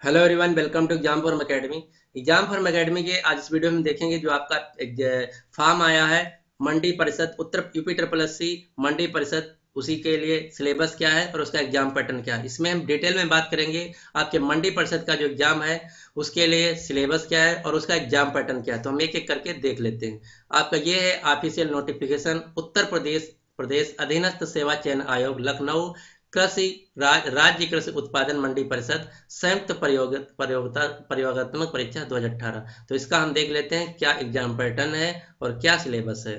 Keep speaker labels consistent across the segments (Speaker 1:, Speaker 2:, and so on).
Speaker 1: Hello everyone, welcome to exam form academy. Exam form academy के आज इस video में देखेंगे जो आपका फॉर्म आया है मंडी परिषद उत्तर यूपी ट्रिपल एस सी मंडी परिषद, उसी के लिए सिलेबस क्या है और उसका एग्जाम पैटर्न क्या है। इसमें हम डिटेल में बात करेंगे आपके मंडी परिषद का जो एग्जाम है उसके लिए सिलेबस क्या है और उसका एग्जाम पैटर्न क्या है। तो हम एक एक करके देख लेते हैं। आपका ये है ऑफिशियल नोटिफिकेशन उत्तर प्रदेश प्रदेश अधीनस्थ सेवा चयन आयोग लखनऊ कृषि राज्य कृषि उत्पादन मंडी परिषद संयुक्त प्रयोगात्मक परीक्षा 2018। तो इसका हम देख लेते हैं क्या एग्जाम पैटर्न है और क्या सिलेबस है।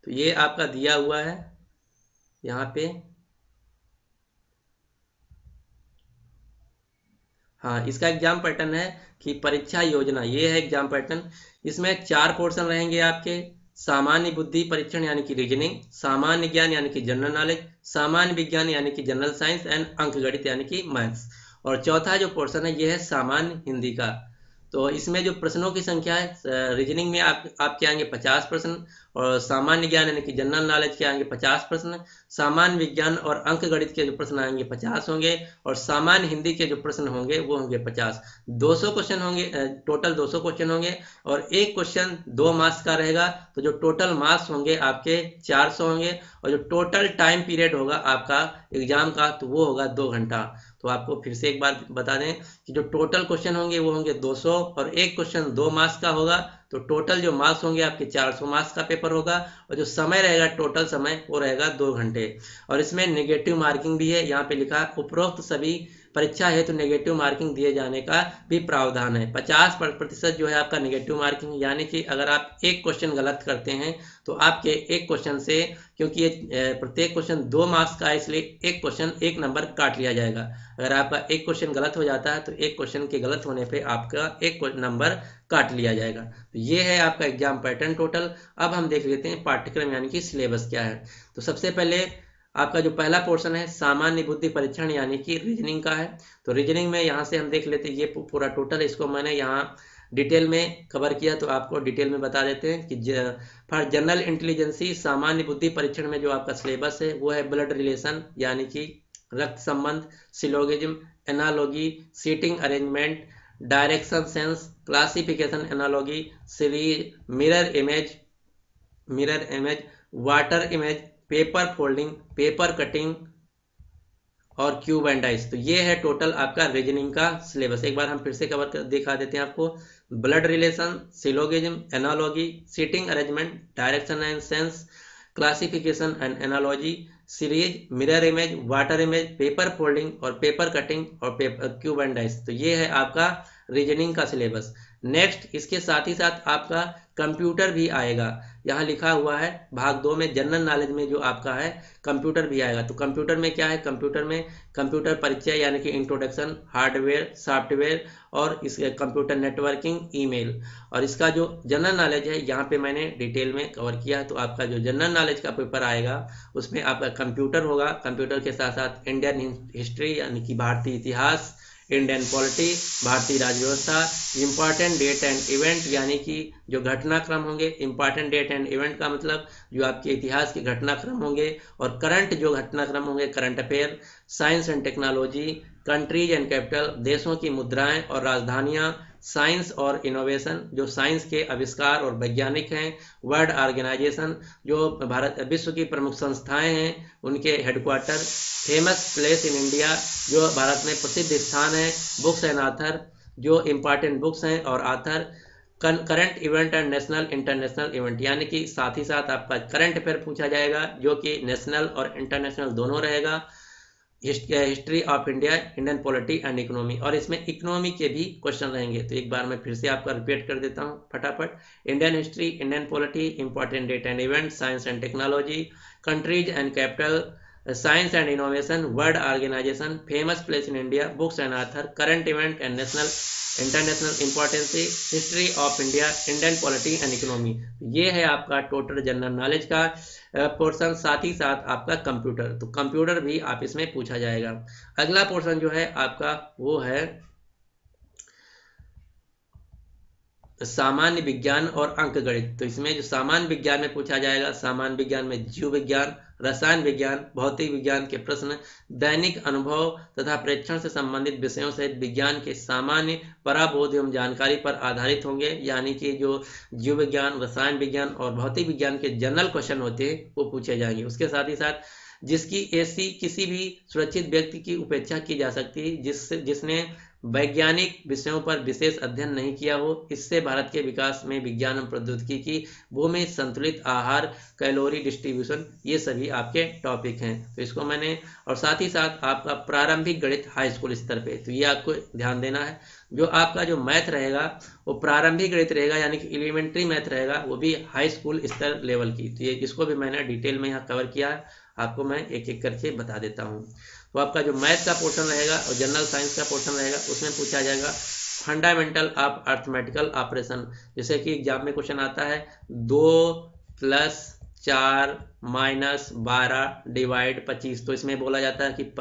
Speaker 1: तो ये आपका दिया हुआ है यहाँ पे। हाँ, इसका एग्जाम पैटर्न है कि परीक्षा योजना, ये है एग्जाम पैटर्न। इसमें 4 पोर्शन रहेंगे आपके। सामान्य बुद्धि परीक्षण यानी कि रीजनिंग, सामान्य ज्ञान यानी कि जनरल नॉलेज, सामान्य विज्ञान यानी कि जनरल साइंस एंड अंकगणित यानी कि मैथ्स। और चौथा जो पोर्शन है ये है सामान्य हिंदी का। तो इसमें जो प्रश्नों की संख्या है, रीजनिंग में आपके आएंगे 50 प्रश्न, और सामान्य ज्ञान यानी कि जनरल नॉलेज के आएंगे 50 प्रश्न, सामान्य विज्ञान और अंक गणित के जो प्रश्न आएंगे 50 होंगे, और सामान्य हिंदी के जो प्रश्न होंगे वो होंगे 50। 200 क्वेश्चन होंगे, टोटल 200 क्वेश्चन होंगे, और एक क्वेश्चन 2 मार्क्स का रहेगा। तो जो टोटल मार्क्स होंगे आपके 400 होंगे, और जो टोटल टाइम पीरियड होगा आपका एग्जाम का तो वो होगा 2 घंटा। तो आपको फिर से एक बार बता दें कि जो टोटल क्वेश्चन होंगे वो होंगे 200, और एक क्वेश्चन 2 मार्क्स का होगा। तो टोटल जो मार्क्स होंगे आपके 400 मार्क्स का पेपर होगा, और जो समय रहेगा टोटल समय वो रहेगा 2 घंटे। और इसमें नेगेटिव मार्किंग भी है, यहाँ पे लिखा है उपरोक्त सभी परीक्षा हेतु नेगेटिव मार्किंग दिए जाने का भी प्रावधान है। 50% जो है आपका नेगेटिव मार्किंग, यानी कि अगर आप एक क्वेश्चन गलत करते हैं तो आपके एक क्वेश्चन से, क्योंकि ये प्रत्येक क्वेश्चन 2 मार्क्स का है इसलिए एक क्वेश्चन 1 नंबर काट लिया जाएगा। अगर आपका एक क्वेश्चन गलत हो जाता है तो एक क्वेश्चन के गलत होने पे आपका एक नंबर काट लिया जाएगा। तो ये है आपका एग्जाम पैटर्न टोटल। अब हम देख लेते हैं पाठ्यक्रम यानी कि सिलेबस क्या है। तो सबसे पहले आपका जो पहला पोर्शन है सामान्य बुद्धि परीक्षण यानी कि रीजनिंग का है। तो रीजनिंग में यहाँ से हम देख लेते हैं, ये पूरा टोटल इसको मैंने यहाँ डिटेल में कवर किया, तो आपको डिटेल में बता देते हैं कि फॉर जनरल इंटेलिजेंसी सामान्य बुद्धि परीक्षण में जो आपका सिलेबस है वो है ब्लड रिलेशन यानी कि रक्त संबंध, syllogism, analogy, seating arrangement, direction sense, classification analogy, series, mirror image, water image, paper folding, paper cutting और क्यूब एंड डाइस। तो ये है टोटल आपका रीजनिंग का सिलेबस। एक बार हम फिर से कवर कर दिखा देते हैं आपको। Blood relation, syllogism, analogy, seating arrangement, direction and sense, classification and analogy, series, mirror image, water image, paper folding और पेपर कटिंग और पेपर क्यूब एंड डाइस। तो ये है आपका रीजनिंग का सिलेबस। नेक्स्ट इसके साथ ही साथ आपका कंप्यूटर भी आएगा। यहाँ लिखा हुआ है भाग 2 में जनरल नॉलेज में जो आपका है कंप्यूटर भी आएगा। तो कंप्यूटर में क्या है, कंप्यूटर में कंप्यूटर परिचय यानी कि इंट्रोडक्शन, हार्डवेयर, सॉफ्टवेयर और इसके कंप्यूटर नेटवर्किंग, ईमेल। और इसका जो जनरल नॉलेज है यहाँ पे मैंने डिटेल में कवर किया। तो आपका जो जनरल नॉलेज का पेपर आएगा उसमें आपका कंप्यूटर होगा, कंप्यूटर के साथ साथ इंडियन हिस्ट्री यानी कि भारतीय इतिहास, इंडियन पॉलिटी, भारतीय राज्य व्यवस्था, इंपॉर्टेंट डेट एंड इवेंट यानी कि जो घटनाक्रम होंगे, इंपॉर्टेंट डेट एंड इवेंट का मतलब जो आपके इतिहास के घटनाक्रम होंगे, और करंट जो घटनाक्रम होंगे current affair, science and technology, countries and capital, देशों की मुद्राएं और राजधानियां, साइंस और इनोवेशन, जो साइंस के आविष्कार और वैज्ञानिक हैं, वर्ल्ड ऑर्गेनाइजेशन, जो भारत विश्व की प्रमुख संस्थाएं हैं उनके headquarter, famous place in India, जो भारत में प्रसिद्ध स्थान है, बुक्स एंड आथर, जो इम्पॉर्टेंट बुक्स हैं और author, current event and national international event, यानी कि साथ ही साथ आपका करंट अफेयर पूछा जाएगा जो कि नेशनल और इंटरनेशनल दोनों रहेगा, history of India, Indian polity and economy, और इसमें इकोनॉमी के भी क्वेश्चन रहेंगे। तो एक बार मैं फिर से आपका रिपीट कर देता हूँ फटाफट। Indian history, Indian polity, important date and event, science and technology, countries and capital, science and innovation, world organisation, famous place in India, books and author, current event and national international importance, history of India, Indian polity and economy. ये है आपका total general knowledge का portion. साथ ही साथ आपका computer, तो computer भी आप इसमें पूछा जाएगा। अगला पोर्शन जो है आपका वो है सामान्य विज्ञान और अंकगणित। तो इसमें जो सामान्य विज्ञान में पूछा जाएगा, सामान्य विज्ञान में जीव विज्ञान, रसायन विज्ञान, भौतिक विज्ञान के प्रश्न दैनिक अनुभव तथा प्रेक्षण से संबंधित विषयों सहित विज्ञान के सामान्य पराबोध एवं जानकारी पर आधारित होंगे। यानी कि जो जीव विज्ञान, रसायन विज्ञान और भौतिक विज्ञान के जनरल क्वेश्चन होते हैं वो पूछे जाएंगे। उसके साथ ही साथ जिसकी ऐसी किसी भी सुरक्षित व्यक्ति की उपेक्षा की जा सकती है जिसने वैज्ञानिक विषयों पर विशेष अध्ययन नहीं किया हो। इससे भारत के विकास में विज्ञान एवं प्रौद्योगिकी की भूमि, संतुलित आहार, कैलोरी डिस्ट्रीब्यूशन, ये सभी आपके टॉपिक हैं। तो इसको मैंने, और साथ ही साथ आपका प्रारंभिक गणित हाई स्कूल स्तर पे, तो ये आपको ध्यान देना है। जो आपका जो मैथ रहेगा वो प्रारंभिक गणित रहेगा, यानी कि एलिमेंट्री मैथ रहेगा, वो भी हाई स्कूल स्तर लेवल की। तो ये इसको भी मैंने डिटेल में यहाँ कवर किया है, आपको मैं एक एक करके बता देता हूँ। तो आपका जो मैथ का पोर्शन रहेगा और जनरल साइंस का पोर्शन रहेगा उसमें पूछा जाएगा फंडामेंटल ऑफ अर्थमेटिकल ऑपरेशन। जैसे कि एग्जाम में क्वेश्चन आता है 2 + 4 - 12 डिवाइड 25। तो इसमें बोला जाता है कि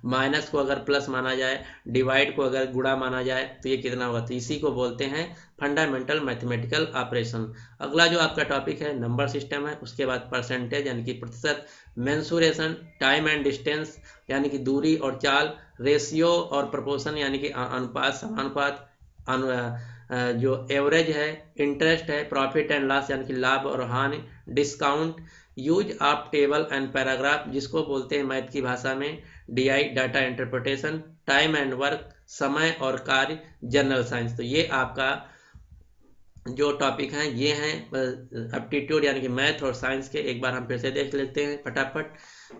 Speaker 1: माइनस को अगर प्लस माना जाए, डिवाइड को अगर गुणा माना जाए तो ये कितना होगा। तो इसी को बोलते हैं फंडामेंटल मैथमेटिकल ऑपरेशन। अगला जो आपका टॉपिक है नंबर सिस्टम है। उसके बाद परसेंटेज यानी कि प्रतिशत, मेंसुरेशन, टाइम एंड डिस्टेंस यानी कि दूरी और चाल, रेशियो और प्रोपोर्शन यानी कि अनुपात, समानुपात, जो एवरेज है, इंटरेस्ट है, प्रॉफिट एंड लॉस यानी कि लाभ और हानि, discount, use of table and paragraph जिसको बोलते हैं मैथ की भाषा में DI, data interpretation, time and work, समय और कार्य, जनरल साइंस। तो ये आपका जो टॉपिक हैं ये हैं एप्टीट्यूड यानी कि मैथ और साइंस के। एक बार हम फिर से देख लेते हैं फटाफट।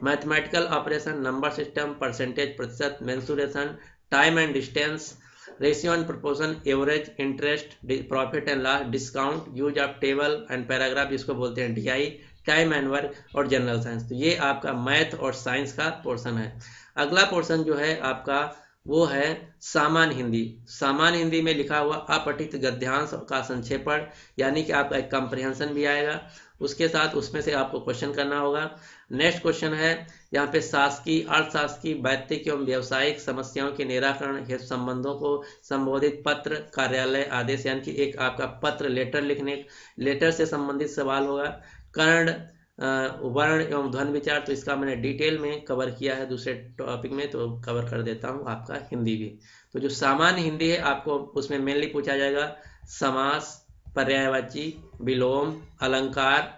Speaker 1: Mathematical operation, number system, percentage प्रतिशत, mensuration, time and distance, ratio and proportion, average, interest, profit and loss, discount, use of table and paragraph जिसको बोलते हैं DI, टाइम एंड वर्क और जनरल साइंस। तो ये आपका मैथ और साइंस का पोर्शन है। अगला पोर्शन जो है आपका वो है सामान्य हिंदी। सामान्य हिंदी में लिखा हुआ अपठित गद्यांश का संक्षेपण, यानी कि आपका एक कंप्रिहेंशन भी आएगा। उसके साथ उसमें से आपको क्वेश्चन करना होगा। नेक्स्ट क्वेश्चन है यहाँ पे शासकीय, अर्थशास्त्रीय, वैयक्तिक एवं व्यावसायिक समस्याओं के निराकरण हेतु संबंधों को संबोधित पत्र, कार्यालय आदेश यानी कि एक आपका पत्र, लेटर से संबंधित सवाल होगा। कर्ण, वर्ण एवं ध्वनि विचार, तो इसका मैंने डिटेल में कवर किया है दूसरे टॉपिक में, तो कवर कर देता हूँ आपका हिंदी भी। तो जो सामान्य हिंदी है आपको उसमें मेनली पूछा जाएगा समास, पर्यायवाची, विलोम, अलंकार,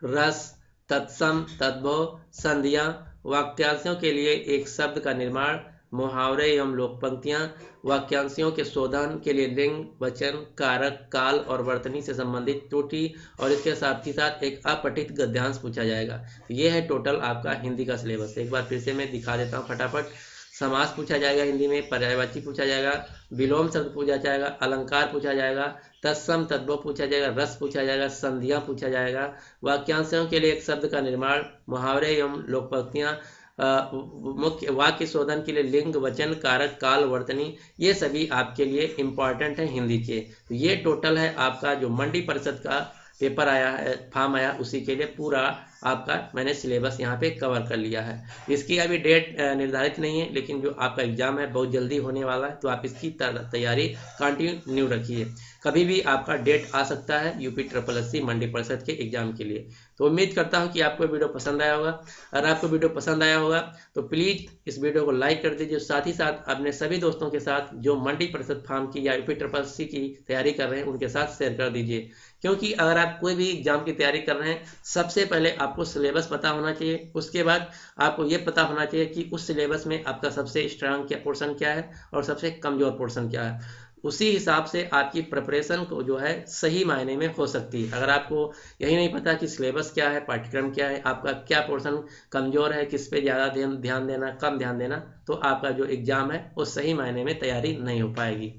Speaker 1: रस, तत्सम, तद्भव, संधियां, वाक्यांशों के लिए एक शब्द का निर्माण, मुहावरे एवं लोकपंक्तियां, वाक्यांशों के शोधन के लिए लिंग, वचन, कारक, काल और वर्तनी से संबंधित त्रुटि, और इसके साथ ही साथ एक अपठित गद्यांश पूछा जाएगा। तो ये है टोटल आपका हिंदी का सिलेबस। एक बार फिर से मैं दिखा देता हूँ फटाफट। समास पूछा जाएगा हिंदी में, पर्यायवाची पूछा जाएगा, विलोम शब्द पूछा जाएगा, अलंकार पूछा जाएगा, तत्सम तद्भव पूछा जाएगा, रस पूछा जाएगा, संधियां पूछा जाएगा, वाक्यांशों के लिए एक शब्द का निर्माण, मुहावरे एवं लोकपंक्तियां, मुख्य वाक्य शोधन के लिए लिंग, वचन, कारक, काल, वर्तनी, ये सभी आपके लिए इंपॉर्टेंट है हिंदी के। तो ये टोटल है आपका जो मंडी परिषद का पेपर आया है, फॉर्म आया, उसी के लिए पूरा आपका मैंने सिलेबस यहाँ पे कवर कर लिया है। इसकी अभी डेट निर्धारित नहीं है, लेकिन जो आपका एग्जाम है बहुत जल्दी होने वाला है, तो आप इसकी तैयारी कंटिन्यू रखिए। कभी भी आपका डेट आ सकता है UPSSC मंडी परिषद के एग्जाम के लिए। तो उम्मीद करता हूँ कि आपको वीडियो पसंद आया होगा। अगर आपको वीडियो पसंद आया होगा तो प्लीज़ इस वीडियो को लाइक कर दीजिए। साथ ही साथ अपने सभी दोस्तों के साथ जो मंडी परिषद फॉर्म की या UPSSC की तैयारी कर रहे हैं उनके साथ शेयर कर दीजिए, क्योंकि अगर आप कोई भी एग्जाम की तैयारी कर रहे हैं सबसे पहले आपको सिलेबस पता होना चाहिए। उसके बाद आपको ये पता होना चाहिए कि उस सिलेबस में आपका सबसे स्ट्रांग क्या पोर्शन क्या है और सबसे कमजोर पोर्शन क्या है। उसी हिसाब से आपकी प्रिपरेशन को जो है सही मायने में हो सकती है। अगर आपको यही नहीं पता कि सिलेबस क्या है, पाठ्यक्रम क्या है, आपका क्या पोर्शन कमजोर है, किस पे ज़्यादा ध्यान देना, कम ध्यान देना, तो आपका जो एग्जाम है वो सही मायने में तैयारी नहीं हो पाएगी।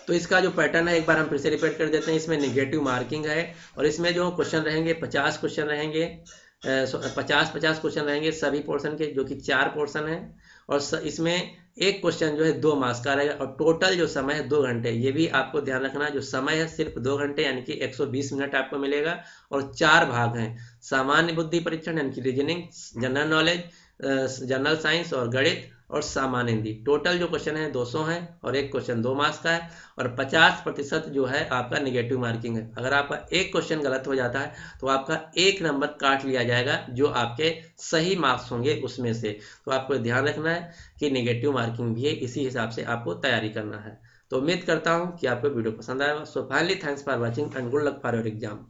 Speaker 1: तो इसका जो पैटर्न है एक बार हम फिर से रिपीट कर देते हैं। इसमें नेगेटिव मार्किंग है और इसमें जो क्वेश्चन रहेंगे 50 क्वेश्चन रहेंगे, 50 क्वेश्चन रहेंगे सभी पोर्शन के, जो कि 4 पोर्शन है। और इसमें एक क्वेश्चन जो है 2 मार्क्स का रहेगा और टोटल जो समय है 2 घंटे। ये भी आपको ध्यान रखना, जो समय है सिर्फ 2 घंटे यानी कि 120 मिनट आपको मिलेगा। और 4 भाग हैं, सामान्य बुद्धि परीक्षण यानी कि reasoning, general knowledge, general science और गणित और सामान्य हिंदी। टोटल जो क्वेश्चन है 200 है और एक क्वेश्चन 2 मार्क्स का है और 50% जो है आपका नेगेटिव मार्किंग है। अगर आपका एक क्वेश्चन गलत हो जाता है तो आपका 1 नंबर काट लिया जाएगा जो आपके सही मार्क्स होंगे उसमें से। तो आपको ध्यान रखना है कि नेगेटिव मार्किंग भी है, इसी हिसाब से आपको तैयारी करना है। तो उम्मीद करता हूँ कि आपको वीडियो पसंद आएगा। So finally thanks for watching and good luck for your exam.